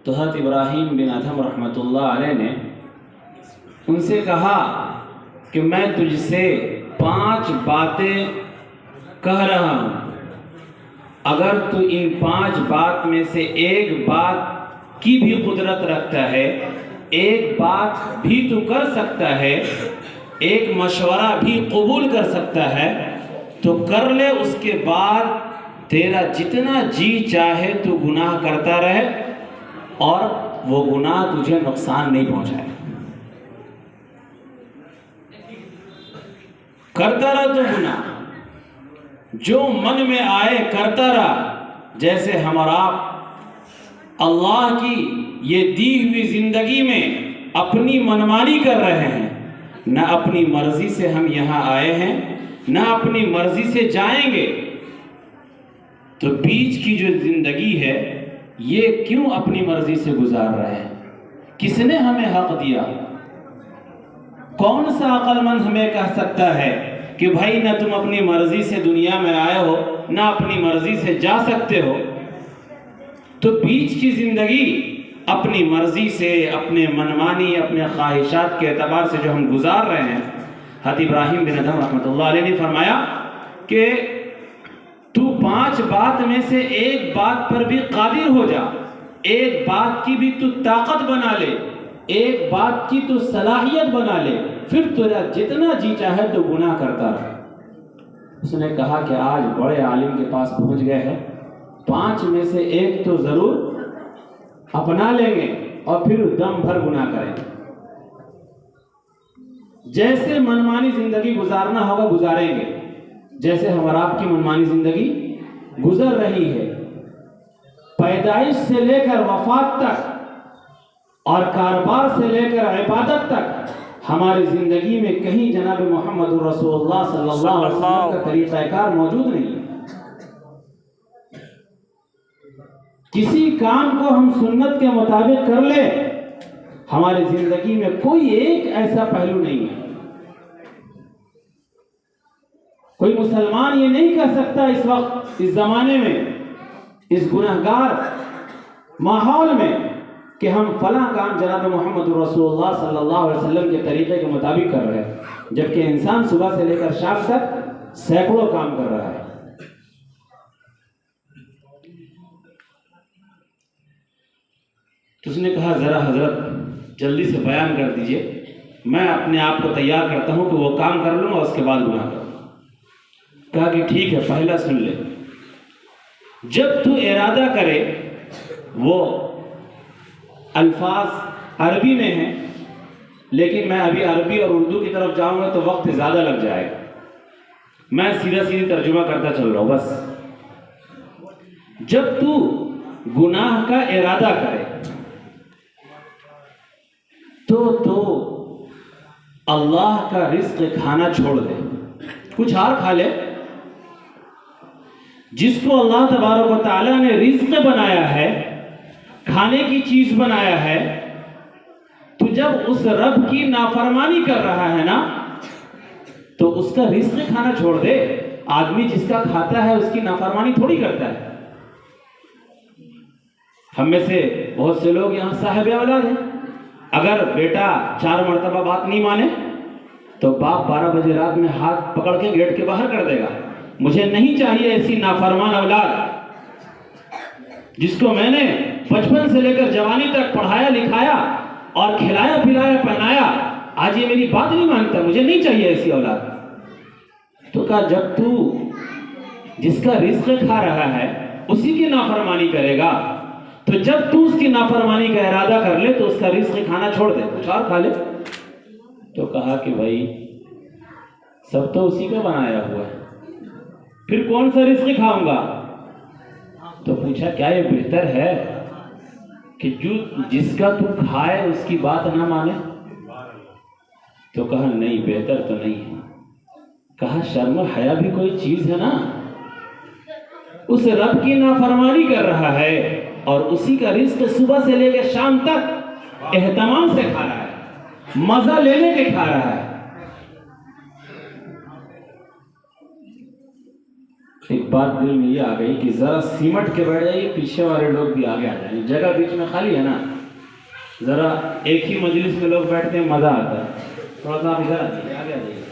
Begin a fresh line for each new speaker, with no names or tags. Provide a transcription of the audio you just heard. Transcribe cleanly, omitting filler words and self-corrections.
तो हज़रत इब्राहीम बिन अदहम रहमतुल्लाह अलैह ने उनसे कहा कि मैं तुझसे 5 बातें कह रहा हूँ, अगर तू इन 5 बात में से एक बात की भी कुदरत रखता है, एक बात भी तू कर सकता है, एक मशवरा भी कबूल कर सकता है, तो कर ले। उसके बाद तेरा जितना जी चाहे तू गुनाह करता रहे और वो गुनाह तुझे नुकसान नहीं पहुंचाए। करता रहा तो गुनाह जो मन में आए करता रहा। जैसे हमारा अल्लाह की ये दी हुई जिंदगी में अपनी मनमानी कर रहे हैं, न अपनी मर्जी से हम यहाँ आए हैं, न अपनी मर्जी से जाएंगे। तो बीच की जो जिंदगी है ये क्यों अपनी मर्जी से गुजार रहे हैं? किसने हमें हक दिया? कौन सा अक्लमंद हमें कह सकता है कि भाई ना तुम अपनी मर्जी से दुनिया में आए हो, ना अपनी मर्जी से जा सकते हो? तो बीच की जिंदगी अपनी मर्जी से, अपने मनमानी, अपने ख्वाहिशात के एतबार से जो हम गुजार रहे हैं, हज़रत इब्राहीम बिन अदहम रहमतुल्लाह अलैह ने फरमाया कि तू 5 बात में से एक बात पर भी कादिर हो जा, एक बात की भी तू ताकत बना ले, एक बात की तू सलाहियत बना ले, फिर तेरा जितना जी चाहे तो गुनाह करता रहे। उसने कहा कि आज बड़े आलिम के पास पहुंच गए हैं, 5 में से एक तो जरूर अपना लेंगे और फिर दम भर गुनाह करेंगे। जैसे मनमानी जिंदगी गुजारना होगा गुजारेंगे, जैसे हमारा आपकी मनमानी जिंदगी गुजर रही है। पैदाइश से लेकर वफात तक और कारोबार से लेकर इबादत तक हमारी जिंदगी में कहीं जनाब मोहम्मद रसूलुल्लाह सल्लल्लाहु अलैहि वसल्लम का तरीक़ाकार मौजूद नहीं है। किसी काम को हम सुन्नत के मुताबिक कर ले, हमारी जिंदगी में कोई एक ऐसा पहलू नहीं है। कोई मुसलमान ये नहीं कह सकता इस वक्त, इस जमाने में, इस गुनहगार माहौल में कि हम फला काम जनाब मोहम्मद रसूलुल्लाह सल्लल्लाहु अलैहि वसल्लम के तरीके के मुताबिक कर रहे हैं, जबकि इंसान सुबह से लेकर शाम तक सैकड़ों काम कर रहा है। तो उसने कहा जरा हजरत जल्दी से बयान कर दीजिए, मैं अपने आप को तैयार करता हूं कि वो काम कर लूंगा उसके बाद गुनाह करूंगा। कहा कि ठीक है, पहला सुन ले, जब तू इरादा करे, वो अल्फाज अरबी में है लेकिन मैं अभी अरबी और उर्दू की तरफ जाऊंगा तो वक्त ज़्यादा लग जाएगा, मैं सीधा सीधी तर्जुमा करता चल रहा हूं। बस जब तू गुनाह का इरादा करे तो अल्लाह का रिज्क खाना छोड़ दे, कुछ और खा ले। जिसको अल्लाह तबारक व तआला ने रिज्क बनाया है, खाने की चीज बनाया है, तो जब उस रब की नाफरमानी कर रहा है ना, तो उसका रिज्क खाना छोड़ दे। आदमी जिसका खाता है उसकी नाफरमानी थोड़ी करता है। हम में से बहुत से लोग यहाँ साहिब औलाद हैं, अगर बेटा 4 मरतबा बात नहीं माने तो बाप 12 बजे रात में हाथ पकड़ के गेट के बाहर कर देगा। मुझे नहीं चाहिए ऐसी नाफरमान औलाद जिसको मैंने बचपन से लेकर जवानी तक पढ़ाया लिखाया और खिलाया पिलाया पहनाया, आज ये मेरी बात नहीं मानता, मुझे नहीं चाहिए ऐसी औलाद। तो कहा जब तू जिसका रिज्क खा रहा है उसी की नाफरमानी करेगा, तो जब तू उसकी नाफरमानी का इरादा कर ले तो उसका रिज्क खाना छोड़ दे, कुछ और खा ले। तो कहा कि भाई सब तो उसी का बनाया हुआ है, फिर कौन सा रिज्क खाऊंगा? तो पूछा क्या ये बेहतर है कि जो जिसका तू खाए उसकी बात ना माने? तो कहा नहीं, बेहतर तो नहीं है। कहा शर्म हया भी कोई चीज है ना, उस रब की नाफरमानी कर रहा है और उसी का रिज्क सुबह से लेकर शाम तक एहतमाम से खा रहा है, मजा लेने के खा रहा है। एक बात दिल में ये आ गई कि ज़रा सिमट के बैठ जाइए, पीछे वाले लोग भी आगे आ जाएंगे। जगह बीच में खाली है ना, ज़रा एक ही मजलिस में लोग बैठते हैं, मज़ा आता है। थोड़ा सा आप इधर आइए, आगे आ जाइए।